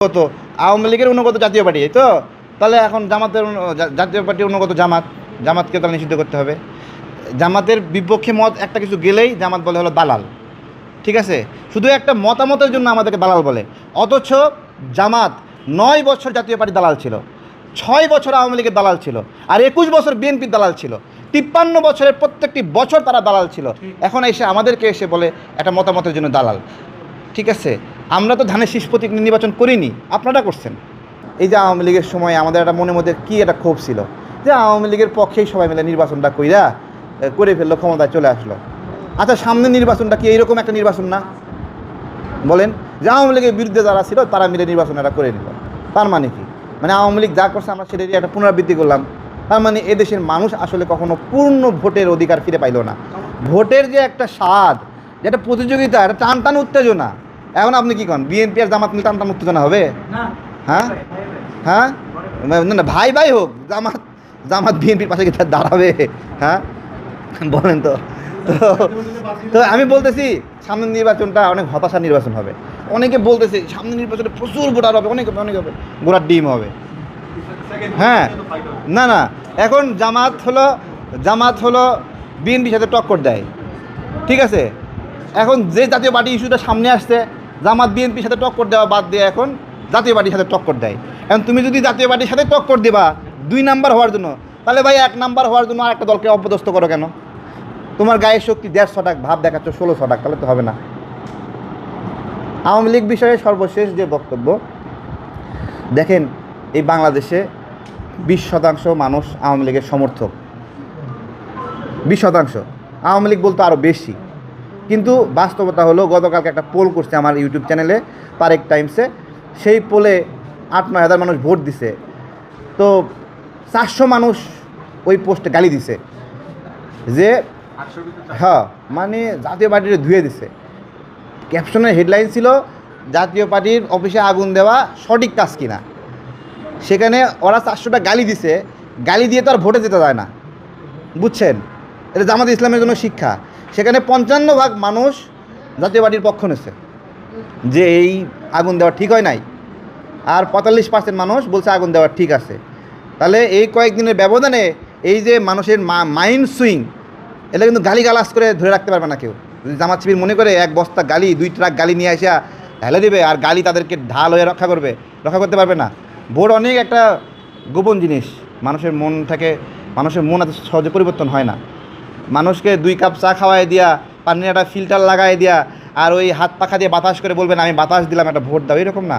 অনুগত আওয়ামী লীগের অনুগত জাতীয় পার্টি, তো তাহলে এখন জামাতের জাতীয় পার্টির অনুগত জামাতকে তাহলে নিষিদ্ধ করতে হবে। জামাতের বিপক্ষে মত একটা কিছু গেলেই জামাত বলে হলো দালাল। ঠিক আছে, শুধু একটা মতামতের জন্য আমাদেরকে দালাল বলে, অথচ জামাত 9 বছর জাতীয় পার্টি দালাল ছিল, 6 বছর আওয়ামী লীগের দালাল ছিল, আর 21 বছর বিএনপির দালাল ছিল, 53 বছরের প্রত্যেকটি বছর তারা দালাল ছিল। এখন এসে আমাদেরকে এসে বলে একটা মতামতের জন্য দালাল। ঠিক আছে, আমরা তো ধানের শীষ প্রতীক নির্বাচন করিনি, আপনারা করছেন। এই যে আওয়ামী লীগের সময় আমাদের একটা মনের মধ্যে কী একটা ক্ষোভ ছিল যে আওয়ামী লীগের পক্ষেই সবাই মিলে নির্বাচনটা করে ফেললো, ক্ষমতায় চলে আসলো। আচ্ছা, সামনের নির্বাচনটা কি এইরকম একটা নির্বাচন না? বলেন, যে আওয়ামী লীগের বিরুদ্ধে যারা ছিল তারা মিলে নির্বাচনটা করে নিল, তার মানে কি? মানে আওয়ামী লীগ যা করছে আমরা সেটাই একটা পুনরাবৃত্তি করলাম। তার মানে এদেশের মানুষ আসলে কখনো পূর্ণ ভোটের অধিকার ফিরে পাইল না। ভোটের যে একটা স্বাদ, যে একটা প্রতিযোগিতা, একটা টান উত্তেজনা, এখন আপনি কি করেন? বিএনপি আর জামাত মিলে টান উত্তেজনা হবে? হ্যাঁ হ্যাঁ, না ভাই হোক, জামাত বিএনপির পাশে কি দাঁড়াবে? হ্যাঁ বলেন তো। তো আমি বলতেছি সামনের নির্বাচনটা অনেক হতাশার নির্বাচন হবে। অনেকে বলতেছে সামনের নির্বাচনে প্রচুর ভোটার হবে, অনেক হবে, গোড়ার ডিম হবে। হ্যাঁ, না, এখন জামাত হলো বিএনপির সাথে টক্কর দেয়। ঠিক আছে, এখন যে জাতীয় পার্টি ইস্যুটা সামনে আসছে, জামাত বিএনপির সাথে টক্কর দেওয়া বাদ দিয়ে এখন জাতীয় পার্টির সাথে টক্কর দেয়। এখন তুমি যদি জাতীয় পার্টির সাথে টক্কর দেবা 2 নাম্বার হওয়ার জন্য, তাহলে ভাই 1 নাম্বার হওয়ার জন্য আর একটা দলকে অপদস্থ করো কেন? তোমার গায়ের শক্তি 150 টাকা, ভাব দেখাচ্ছ 1600 টাকা, তাহলে তো হবে না। আওয়ামী লীগ বিষয়ে সর্বশেষ যে বক্তব্য, দেখেন এই বাংলাদেশে 20% মানুষ আওয়ামী লীগের সমর্থক, 20%। আওয়ামী লীগ বলতে আরও বেশি, কিন্তু বাস্তবতা হলো গতকালকে একটা পোল করছে আমার ইউটিউব চ্যানেলে তারেক টাইমসে, সেই পোলে 8-9 হাজার মানুষ ভোট দিছে, তো 400 মানুষ ওই পোস্টে গালি দিছে যে হ্যাঁ, মানে জাতীয় পার্টিকে ধুয়ে দিছে। ক্যাপশনের হেডলাইন ছিল জাতীয় পার্টির অফিসে আগুন দেওয়া সঠিক কাজ কিনা। সেখানে ওরা 400টা গালি দিছে, গালি দিয়ে তো আর ভোটে যেতে যায় না, বুঝছেন? এটা জামাত ইসলামের জন্য শিক্ষা। সেখানে 55% মানুষ জাতীয় পার্টির পক্ষ নিচ্ছে যে এই আগুন দেওয়া ঠিক হয় নাই, আর 45% মানুষ বলছে আগুন দেওয়া ঠিক আছে। তাহলে এই কয়েকদিনের ব্যবধানে এই যে মানুষের মাইন্ড সুইং, এটা কিন্তু গালিগালাজ করে ধরে রাখতে পারবে না কেউ। যদি জামাত শিবির মনে করে 1 বস্তা গালি, 2 ট্রাক গালি নিয়ে আসা ঢেলে দেবে আর গালি তাদেরকে ঢাল হয়ে রক্ষা করতে পারবে না। ভোট অনেক একটা গোপন জিনিস, মানুষের মন এত সহজে পরিবর্তন হয় না। মানুষকে 2 কাপ চা খাওয়াই দিয়া, পানির একটা ফিল্টার লাগাই দিয়া, আর ওই হাত পাখা দিয়ে বাতাস করে বলবেন আমি বাতাস দিলাম, একটা ভোট দাও, এরকম না।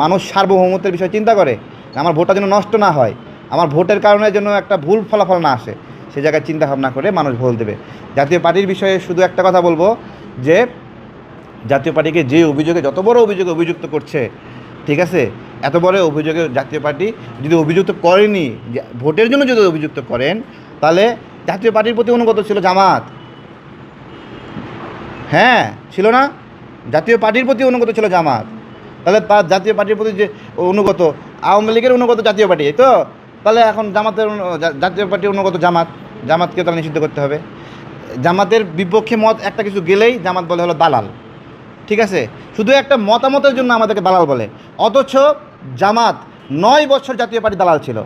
মানুষ সার্বভৌমত্বের বিষয় চিন্তা করে, আমার ভোটটা যেন নষ্ট না হয়, আমার ভোটের কারণে যেন একটা ভুল ফলাফল না আসে, সে জায়গায় চিন্তা ভাবনা করে মানুষ ভোট দেবে। জাতীয় পার্টির বিষয়ে শুধু একটা কথা বলবো যে জাতীয় পার্টিকে যে অভিযোগে, যত বড় অভিযোগে অভিযুক্ত করছে, ঠিক আছে, এত বড় অভিযোগে জাতীয় পার্টি যদি অভিযুক্ত করেনি, ভোটের জন্য যদি অভিযুক্ত করেন, তাহলে জাতীয় পার্টির প্রতি অনুগত ছিল জামাত। হ্যাঁ, ছিল না? জাতীয় পার্টির প্রতি অনুগত ছিল জামাত। তাহলে জাতীয় পার্টির প্রতি যে অনুগত আওয়ামী লীগের অনুগত জাতীয় পার্টি, তো তাহলে এখন জাতীয় পার্টির অনুগত জামাতকে তাহলে নিষিদ্ধ করতে হবে। জামাতের বিপক্ষে মত একটা কিছু গেলেই জামাত বলে হলো দালাল। ঠিক আছে, শুধু একটা মতামতের জন্য আমাদেরকে দালাল বলে, অথচ জামাত 9 বছর জাতীয় পার্টি দালাল ছিল,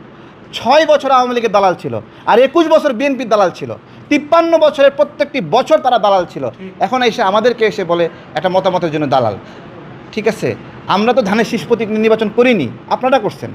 6 বছর আওয়ামী লীগের দালাল ছিল, আর 21 বছর বিএনপির দালাল ছিল, 53 বছরের প্রত্যেকটি বছর তারা দালাল ছিল। এখন এসে আমাদেরকে এসে বলে একটা মতামতের জন্য দালাল। ঠিক আছে, আমরা তো ধানের শীষ প্রতীক নির্বাচন করিনি, আপনারা করছেন।